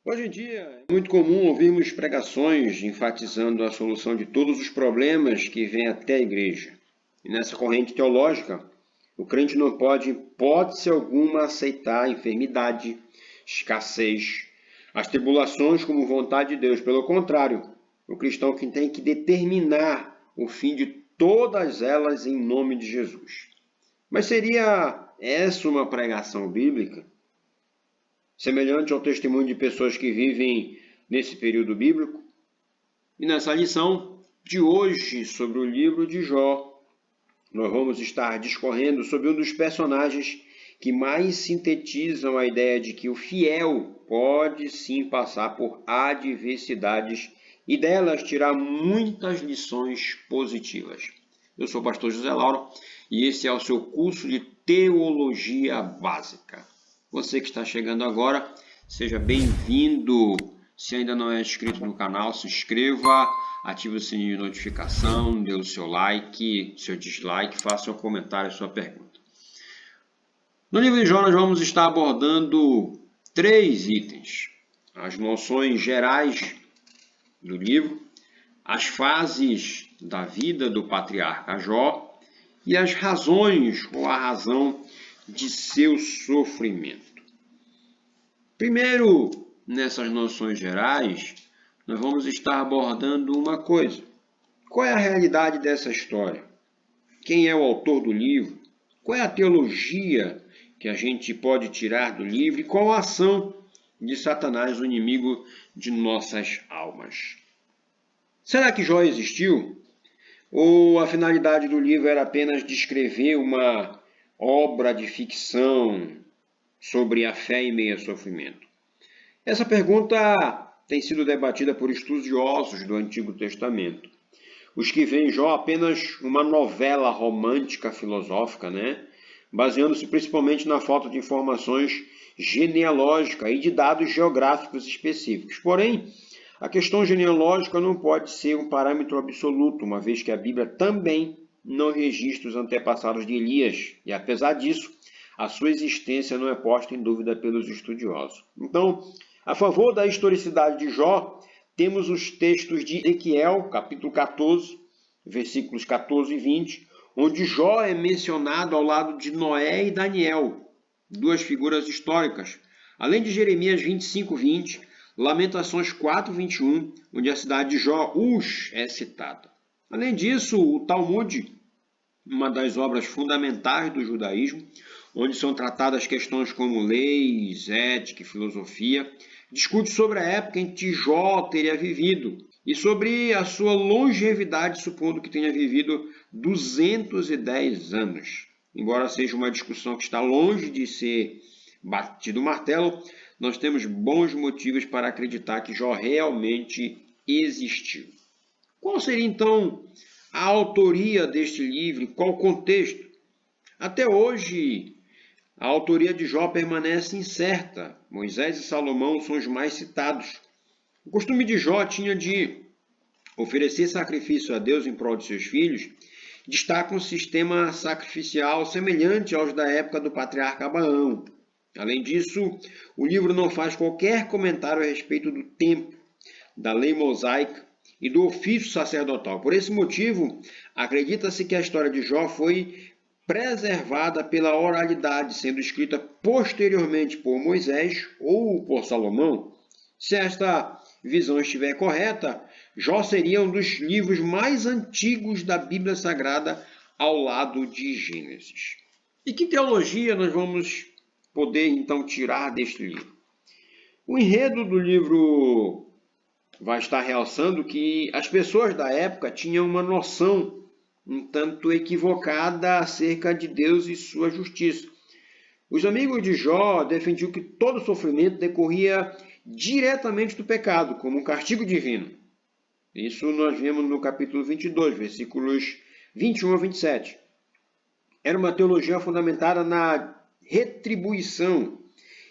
Hoje em dia, é muito comum ouvirmos pregações enfatizando a solução de todos os problemas que vêm até a igreja. E nessa corrente teológica, o crente não pode, em hipótese alguma, aceitar a enfermidade, escassez, as tribulações como vontade de Deus. Pelo contrário, o cristão que tem que determinar o fim de todas elas em nome de Jesus. Mas seria essa uma pregação bíblica? Semelhante ao testemunho de pessoas que vivem nesse período bíblico? E nessa lição de hoje sobre o livro de Jó, nós vamos estar discorrendo sobre um dos personagens que mais sintetizam a ideia de que o fiel pode sim passar por adversidades e delas tirar muitas lições positivas. Eu sou o pastor José Lauro e esse é o seu curso de Teologia Básica. Você que está chegando agora, seja bem-vindo. Se ainda não é inscrito no canal, se inscreva, ative o sininho de notificação, dê o seu like, seu dislike, faça um comentário, sua pergunta. No livro de Jó, nós vamos estar abordando 3 itens. As noções gerais do livro, as fases da vida do patriarca Jó e as razões ou a razão de seu sofrimento. Primeiro, nessas noções gerais, nós vamos estar abordando uma coisa. Qual é a realidade dessa história? Quem é o autor do livro? Qual é a teologia que a gente pode tirar do livro? E qual a ação de Satanás, o inimigo de nossas almas? Será que Jó existiu? Ou a finalidade do livro era apenas descrever uma obra de ficção sobre a fé em meio ao sofrimento? Essa pergunta tem sido debatida por estudiosos do Antigo Testamento. Os que veem Jó apenas uma novela romântica filosófica, baseando-se principalmente na falta de informações genealógicas e de dados geográficos específicos. Porém, a questão genealógica não pode ser um parâmetro absoluto, uma vez que a Bíblia também não registra os antepassados de Elias, e apesar disso, a sua existência não é posta em dúvida pelos estudiosos. Então, a favor da historicidade de Jó, temos os textos de Ezequiel, capítulo 14, versículos 14 e 20, onde Jó é mencionado ao lado de Noé e Daniel, 2 figuras históricas, além de Jeremias 25, 20, Lamentações 4, 21, onde a cidade de Jó, Uz, é citada. Além disso, o Talmud, uma das obras fundamentais do judaísmo, onde são tratadas questões como leis, ética e filosofia, discute sobre a época em que Jó teria vivido e sobre a sua longevidade, supondo que tenha vivido 210 anos. Embora seja uma discussão que está longe de ser batido o martelo, nós temos bons motivos para acreditar que Jó realmente existiu. Qual seria, então, a autoria deste livro? Qual o contexto? Até hoje, a autoria de Jó permanece incerta. Moisés e Salomão são os mais citados. O costume de Jó tinha de oferecer sacrifício a Deus em prol de seus filhos. Destaca um sistema sacrificial semelhante aos da época do patriarca Abraão. Além disso, o livro não faz qualquer comentário a respeito do tempo, da lei mosaica e do ofício sacerdotal. Por esse motivo, acredita-se que a história de Jó foi preservada pela oralidade, sendo escrita posteriormente por Moisés ou por Salomão. Se esta visão estiver correta, Jó seria um dos livros mais antigos da Bíblia Sagrada, ao lado de Gênesis. E que teologia nós vamos poder então tirar deste livro? O enredo do livro vai estar realçando que as pessoas da época tinham uma noção um tanto equivocada acerca de Deus e sua justiça. Os amigos de Jó defendiam que todo sofrimento decorria diretamente do pecado, como um castigo divino. Isso nós vemos no capítulo 22, versículos 21 a 27. Era uma teologia fundamentada na retribuição.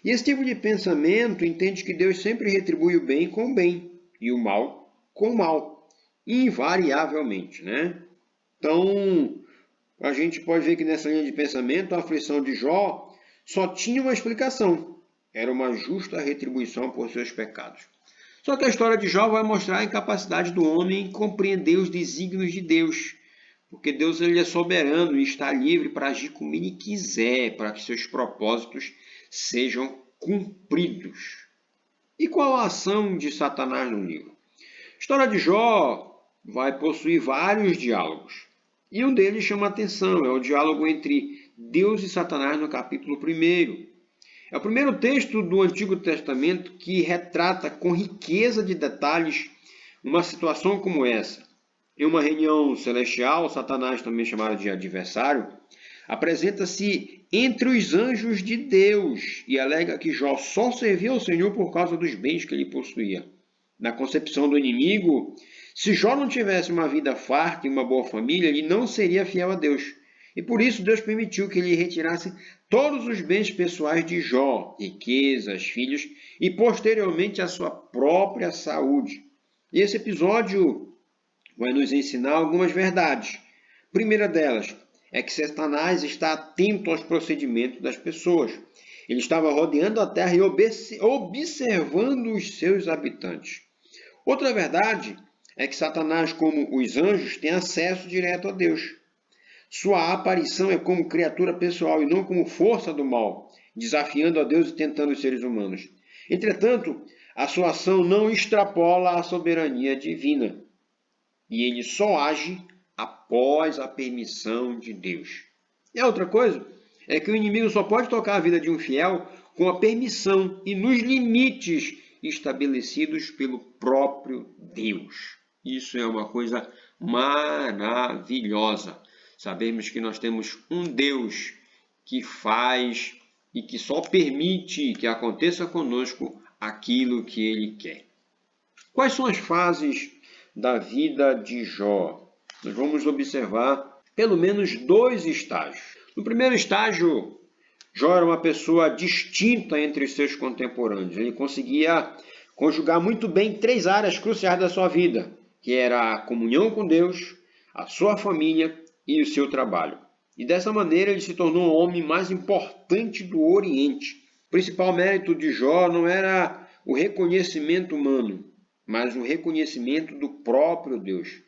E esse tipo de pensamento entende que Deus sempre retribui o bem com o bem e o mal com o mal, invariavelmente, Então, a gente pode ver que nessa linha de pensamento, a aflição de Jó só tinha uma explicação. Era uma justa retribuição por seus pecados. Só que a história de Jó vai mostrar a incapacidade do homem em compreender os desígnios de Deus. Porque Deus ele é soberano e está livre para agir como ele quiser, para que seus propósitos sejam cumpridos. E qual a ação de Satanás no livro? A história de Jó vai possuir vários diálogos. E um deles chama a atenção, é o diálogo entre Deus e Satanás no capítulo 1. É o primeiro texto do Antigo Testamento que retrata com riqueza de detalhes uma situação como essa. Em uma reunião celestial, Satanás, também chamado de adversário, apresenta-se entre os anjos de Deus e alega que Jó só servia ao Senhor por causa dos bens que ele possuía. Na concepção do inimigo, se Jó não tivesse uma vida farta e uma boa família, ele não seria fiel a Deus. E por isso Deus permitiu que ele retirasse todos os bens pessoais de Jó, riquezas, filhos e posteriormente a sua própria saúde. E esse episódio vai nos ensinar algumas verdades. A primeira delas é que Satanás está atento aos procedimentos das pessoas. Ele estava rodeando a terra e observando os seus habitantes. Outra verdade é que Satanás, como os anjos, tem acesso direto a Deus. Sua aparição é como criatura pessoal e não como força do mal, desafiando a Deus e tentando os seres humanos. Entretanto, a sua ação não extrapola a soberania divina. E ele só age após a permissão de Deus. E a outra coisa é que o inimigo só pode tocar a vida de um fiel com a permissão e nos limites estabelecidos pelo próprio Deus. Isso é uma coisa maravilhosa. Sabemos que nós temos um Deus que faz e que só permite que aconteça conosco aquilo que Ele quer. Quais são as fases da vida de Jó? Nós vamos observar pelo menos 2 estágios. No primeiro estágio, Jó era uma pessoa distinta entre os seus contemporâneos. Ele conseguia conjugar muito bem 3 áreas cruciais da sua vida, que era a comunhão com Deus, a sua família e o seu trabalho. E dessa maneira ele se tornou o homem mais importante do Oriente. O principal mérito de Jó não era o reconhecimento humano, mas o reconhecimento do próprio Deus.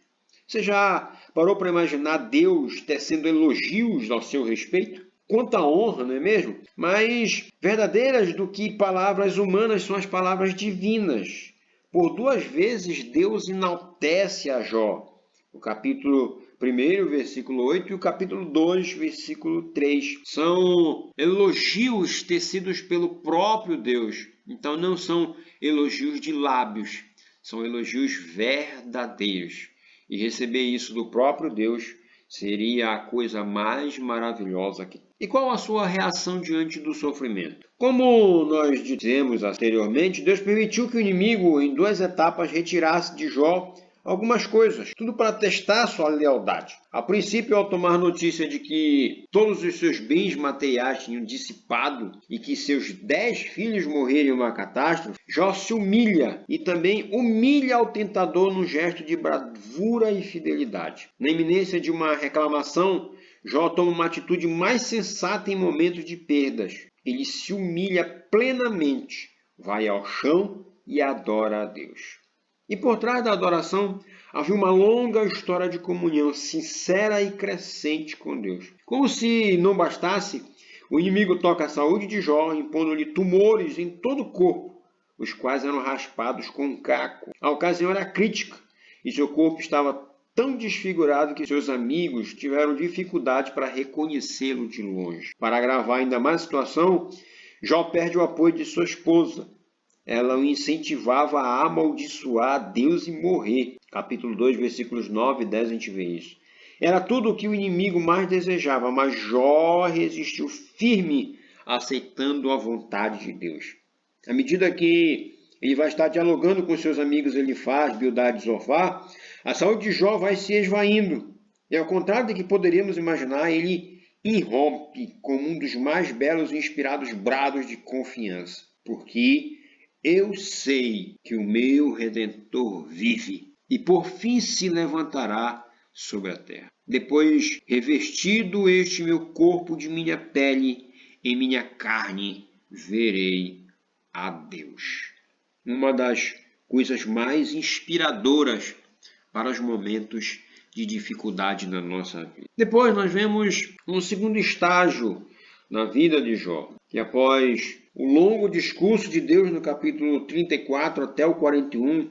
Você já parou para imaginar Deus tecendo elogios ao seu respeito? Quanta honra, não é mesmo? Mas verdadeiras do que palavras humanas são as palavras divinas. Por 2 vezes Deus enaltece a Jó. O capítulo 1, versículo 8 e o capítulo 2, versículo 3. São elogios tecidos pelo próprio Deus. Então não são elogios de lábios, são elogios verdadeiros. E receber isso do próprio Deus seria a coisa mais maravilhosa que tem. E qual a sua reação diante do sofrimento? Como nós dissemos anteriormente, Deus permitiu que o inimigo, em 2 etapas, retirasse de Jó algumas coisas, tudo para testar sua lealdade. A princípio, ao tomar notícia de que todos os seus bens materiais tinham dissipado e que seus 10 filhos morreram em uma catástrofe, Jó se humilha e também humilha ao tentador num gesto de bravura e fidelidade. Na iminência de uma reclamação, Jó toma uma atitude mais sensata em momentos de perdas. Ele se humilha plenamente, vai ao chão e adora a Deus. E por trás da adoração havia uma longa história de comunhão sincera e crescente com Deus. Como se não bastasse, o inimigo toca a saúde de Jó, impondo-lhe tumores em todo o corpo, os quais eram raspados com um caco. A ocasião era crítica, e seu corpo estava tão desfigurado que seus amigos tiveram dificuldade para reconhecê-lo de longe. Para agravar ainda mais a situação, Jó perde o apoio de sua esposa. Ela o incentivava a amaldiçoar Deus e morrer. Capítulo 2, versículos 9 e 10, a gente vê isso. Era tudo o que o inimigo mais desejava, mas Jó resistiu firme, aceitando a vontade de Deus. À medida que ele vai estar dialogando com seus amigos Elifaz, Bildad e Zofar, a saúde de Jó vai se esvaindo. E ao contrário do que poderíamos imaginar, ele irrompe como um dos mais belos e inspirados brados de confiança. Porque eu sei que o meu Redentor vive e por fim se levantará sobre a terra. Depois, revestido este meu corpo de minha pele, em minha carne verei a Deus. Uma das coisas mais inspiradoras para os momentos de dificuldade na nossa vida. Depois nós vemos um segundo estágio na vida de Jó, que após o longo discurso de Deus no capítulo 34 até o 41,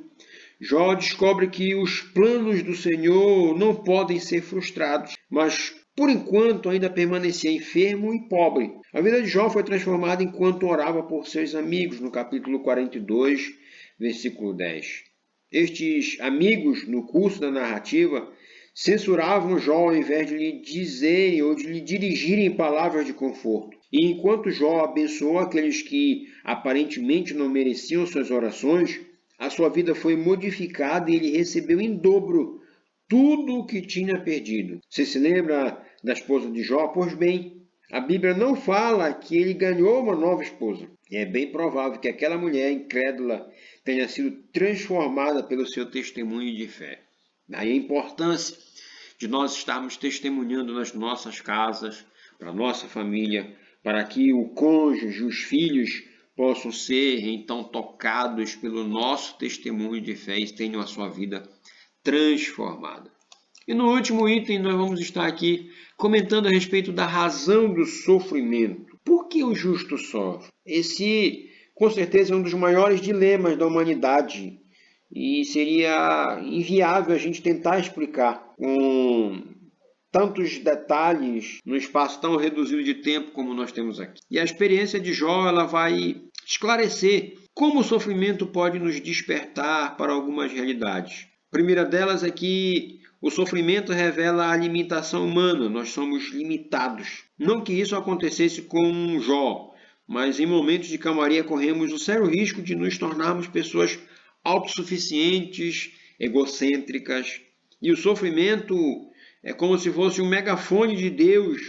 Jó descobre que os planos do Senhor não podem ser frustrados, mas por enquanto ainda permanecia enfermo e pobre. A vida de Jó foi transformada enquanto orava por seus amigos, no capítulo 42, versículo 10. Estes amigos, no curso da narrativa, censuravam Jó ao invés de lhe dizerem ou de lhe dirigirem palavras de conforto. E enquanto Jó abençoou aqueles que aparentemente não mereciam suas orações, a sua vida foi modificada e ele recebeu em dobro tudo o que tinha perdido. Você se lembra da esposa de Jó? Pois bem, a Bíblia não fala que ele ganhou uma nova esposa. E é bem provável que aquela mulher incrédula tenha sido transformada pelo seu testemunho de fé. Daí a importância de nós estarmos testemunhando nas nossas casas, para a nossa família, para que o cônjuge, os filhos possam ser então tocados pelo nosso testemunho de fé e tenham a sua vida transformada. E no último item nós vamos estar aqui comentando a respeito da razão do sofrimento. Por que o justo sofre? Esse, com certeza, é um dos maiores dilemas da humanidade e seria inviável a gente tentar explicar com tantos detalhes no espaço tão reduzido de tempo como nós temos aqui. E a experiência de Jó ela vai esclarecer como o sofrimento pode nos despertar para algumas realidades. A primeira delas é que o sofrimento revela a limitação humana, nós somos limitados. Não que isso acontecesse com Jó, mas em momentos de calmaria corremos o sério risco de nos tornarmos pessoas autossuficientes, egocêntricas. E o sofrimento é como se fosse um megafone de Deus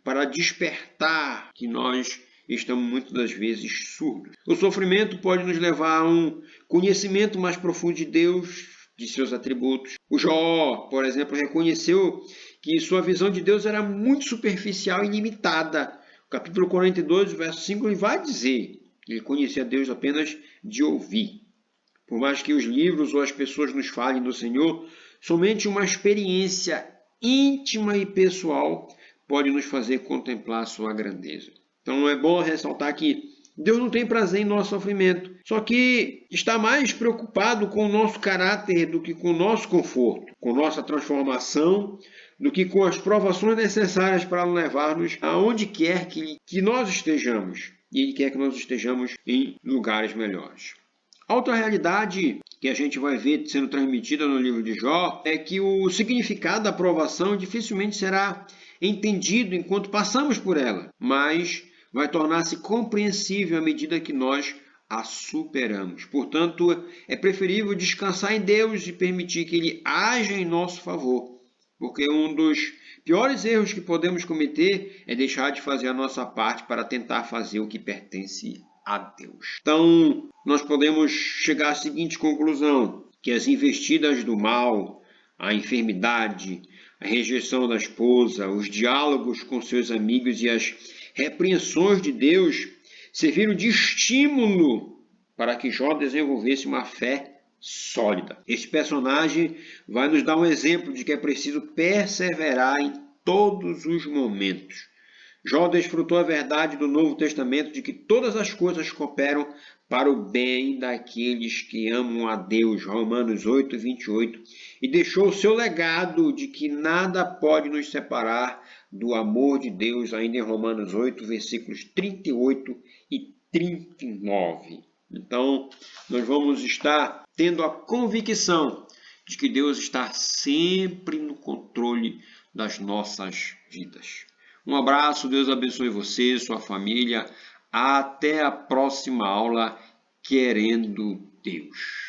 para despertar que nós estamos muitas das vezes surdos. O sofrimento pode nos levar a um conhecimento mais profundo de Deus, de seus atributos. O Jó, por exemplo, reconheceu que sua visão de Deus era muito superficial e limitada. O capítulo 42, verso 5, ele vai dizer que ele conhecia Deus apenas de ouvir. Por mais que os livros ou as pessoas nos falem do Senhor, somente uma experiência íntima e pessoal pode nos fazer contemplar a sua grandeza. Então é bom ressaltar que Deus não tem prazer em nosso sofrimento, só que está mais preocupado com o nosso caráter do que com o nosso conforto, com nossa transformação, do que com as provações necessárias para levar-nos aonde quer que nós estejamos. E Ele quer que nós estejamos em lugares melhores. A outra realidade que a gente vai ver sendo transmitida no livro de Jó é que o significado da provação dificilmente será entendido enquanto passamos por ela, mas vai tornar-se compreensível à medida que nós a superamos. Portanto, é preferível descansar em Deus e permitir que Ele haja em nosso favor, porque um dos piores erros que podemos cometer é deixar de fazer a nossa parte para tentar fazer o que pertence a Deus. Então, nós podemos chegar à seguinte conclusão, que as investidas do mal, a enfermidade, a rejeição da esposa, os diálogos com seus amigos e as repreensões de Deus serviram de estímulo para que Jó desenvolvesse uma fé sólida. Este personagem vai nos dar um exemplo de que é preciso perseverar em todos os momentos. Jó desfrutou a verdade do Novo Testamento de que todas as coisas cooperam para o bem daqueles que amam a Deus, Romanos 8, 28, e deixou o seu legado de que nada pode nos separar do amor de Deus, ainda em Romanos 8, versículos 38 e 39. Então, nós vamos estar tendo a convicção de que Deus está sempre no controle das nossas vidas. Um abraço, Deus abençoe você, sua família. Até a próxima aula, querendo Deus.